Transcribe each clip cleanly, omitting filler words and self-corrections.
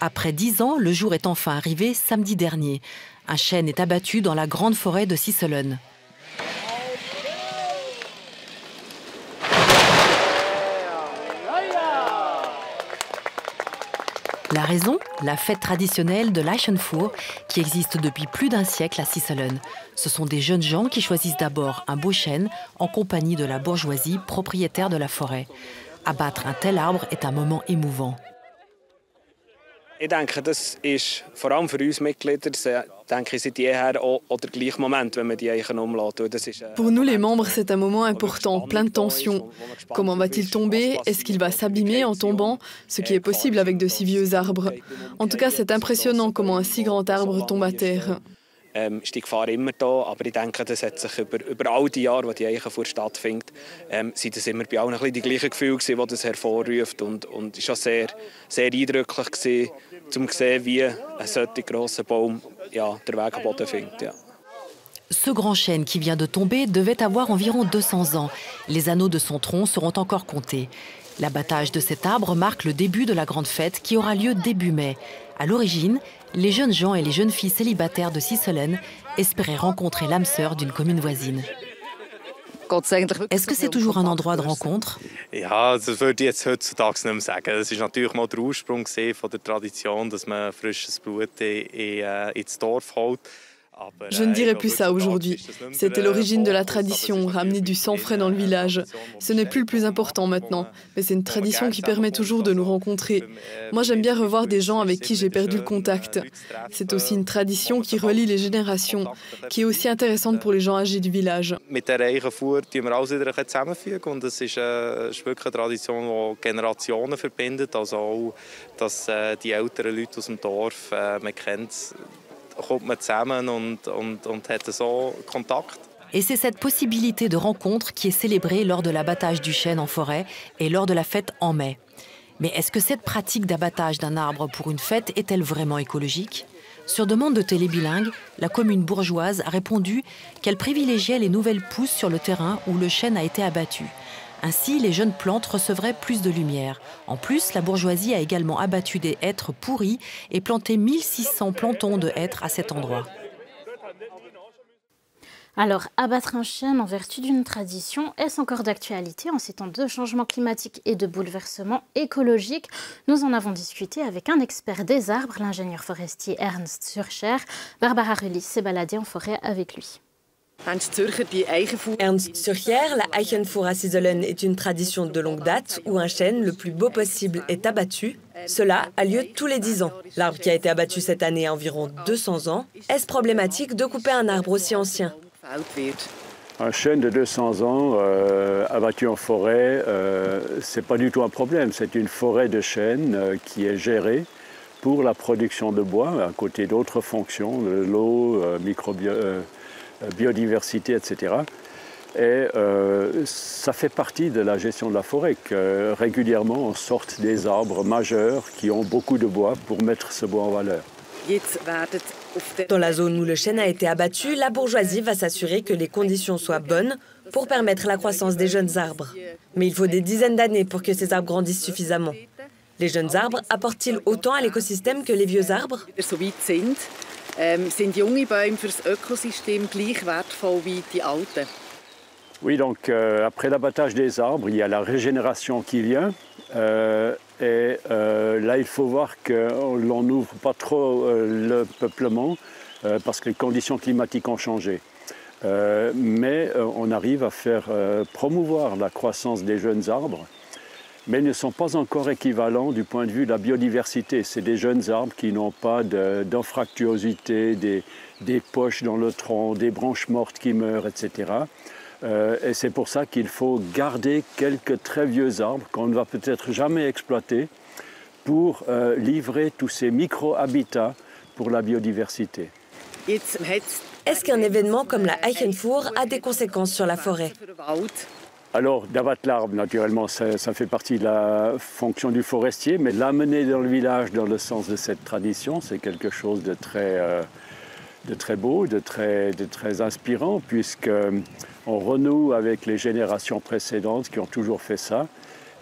Après 10 ans, le jour est enfin arrivé samedi dernier. Un chêne est abattu dans la grande forêt de Sisselen. La raison, la fête traditionnelle de l'Eichenfuhr, qui existe depuis plus d'un siècle à Sisselen. Ce sont des jeunes gens qui choisissent d'abord un beau chêne en compagnie de la bourgeoisie propriétaire de la forêt. Abattre un tel arbre est un moment émouvant. Ich denke, das ist vor allem für uns Mitglieder, denke ich, seit jeher auch der gleiche Moment, wenn man die Eichen umlässt. Pour nous, les membres, c'est un moment important, plein de tensions. Comment va-t-il tomber? Est-ce qu'il va s'abîmer en tombant? Ce qui est possible avec de si vieux arbres. En tout cas, c'est impressionnant comment un si grand arbre tombe à terre. Ist die Gefahr immer da, aber ich denke, das hat sich über all die Jahre, wo die Eichenfuhr stattfindet, sind das immer bei allen ein bisschen die gleichen Gefühle gewesen, die das hervorruft, und es war sehr, sehr eindrücklich gewesen, um zu sehen, wie ein solcher grosser Baum den Weg am Boden findet. Ja. Ce grand chêne qui vient de tomber devait avoir environ 200 ans. Les anneaux de son tronc seront encore comptés. L'abattage de cet arbre marque le début de la grande fête qui aura lieu début mai. À l'origine, les jeunes gens et les jeunes filles célibataires de Sisselen espéraient rencontrer l'âme sœur d'une commune voisine. Est-ce que c'est toujours un endroit de rencontre? Ja, das würde ich jetzt heutzutage nicht mehr sagen. Es ist natürlich mal der Ursprung von der Tradition, dass man frisches Blut ins Dorf holt. Je ne dirais plus ça aujourd'hui. C'était l'origine de la tradition, ramener du sang frais dans le village. Ce n'est plus le plus important maintenant, mais c'est une tradition qui permet toujours de nous rencontrer. Moi, j'aime bien revoir des gens avec qui j'ai perdu le contact. C'est aussi une tradition qui relie les générations, qui est aussi intéressante pour les gens âgés du village. Mit der Eichenfuhr tun wir alles wieder zusammenfügen, und es ist wirklich eine Tradition, die Generationen verbindet. Also auch, dass die älteren Leute aus dem Dorf, man kennt es, kommt man zusammen und hat so Kontakt. Et c'est cette possibilité de rencontre qui est célébrée lors de l'abattage du chêne en forêt et lors de la fête en mai. Mais est-ce que cette pratique d'abattage d'un arbre pour une fête est-elle vraiment écologique? Sur demande de Télé Bilingue, la commune bourgeoise a répondu qu'elle privilégiait les nouvelles pousses sur le terrain où le chêne a été abattu. Ainsi, les jeunes plantes recevraient plus de lumière. En plus, la bourgeoisie a également abattu des hêtres pourris et planté 1600 plantons de hêtres à cet endroit. Alors, abattre un chêne en vertu d'une tradition, est-ce encore d'actualité en ces temps de changement climatique et de bouleversement écologique? Nous en avons discuté avec un expert des arbres, l'ingénieur forestier Ernst Zürcher. Barbara Rullis s'est baladée en forêt avec lui. Ernst Zürcher, la Eichenfuhr à Sisselen est une tradition de longue date où un chêne le plus beau possible est abattu. Cela a lieu tous les 10 ans. L'arbre qui a été abattu cette année a environ 200 ans. Est-ce problématique de couper un arbre aussi ancien? Un chêne de 200 ans abattu en forêt, c'est pas du tout un problème. C'est une forêt de chênes qui est gérée pour la production de bois, à côté d'autres fonctions, de l'eau, biodiversité, etc. Et ça fait partie de la gestion de la forêt que régulièrement on sorte des arbres majeurs qui ont beaucoup de bois pour mettre ce bois en valeur. Dans la zone où le chêne a été abattu, la bourgeoisie va s'assurer que les conditions soient bonnes pour permettre la croissance des jeunes arbres. Mais il faut des dizaines d'années pour que ces arbres grandissent suffisamment. Les jeunes arbres apportent-ils autant à l'écosystème que les vieux arbres? Sind junge Bäume für das Ökosystem gleich wertvoll wie die alten? Oui, donc après l'abattage des arbres, il y a la régénération qui vient. Là, il faut voir qu'on n'ouvre pas trop le peuplement parce que les conditions climatiques ont changé. Mais on arrive à faire promouvoir la croissance des jeunes arbres, mais ils ne sont pas encore équivalents du point de vue de la biodiversité. C'est des jeunes arbres qui n'ont pas d'anfractuosité, des poches dans le tronc, des branches mortes qui meurent, etc. Et c'est pour ça qu'il faut garder quelques très vieux arbres qu'on ne va peut-être jamais exploiter pour livrer tous ces micro-habitats pour la biodiversité. Est-ce qu'un événement comme la Eichenfuhr a des conséquences sur la forêt? Alors, d'abattre l'arbre, naturellement, ça fait partie de la fonction du forestier, mais l'amener dans le village dans le sens de cette tradition, c'est quelque chose de très beau, de très inspirant, puisqu'on renoue avec les générations précédentes qui ont toujours fait ça.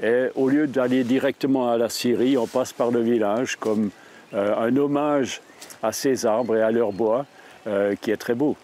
Et au lieu d'aller directement à la scierie, on passe par le village, comme un hommage à ces arbres et à leur bois qui est très beau.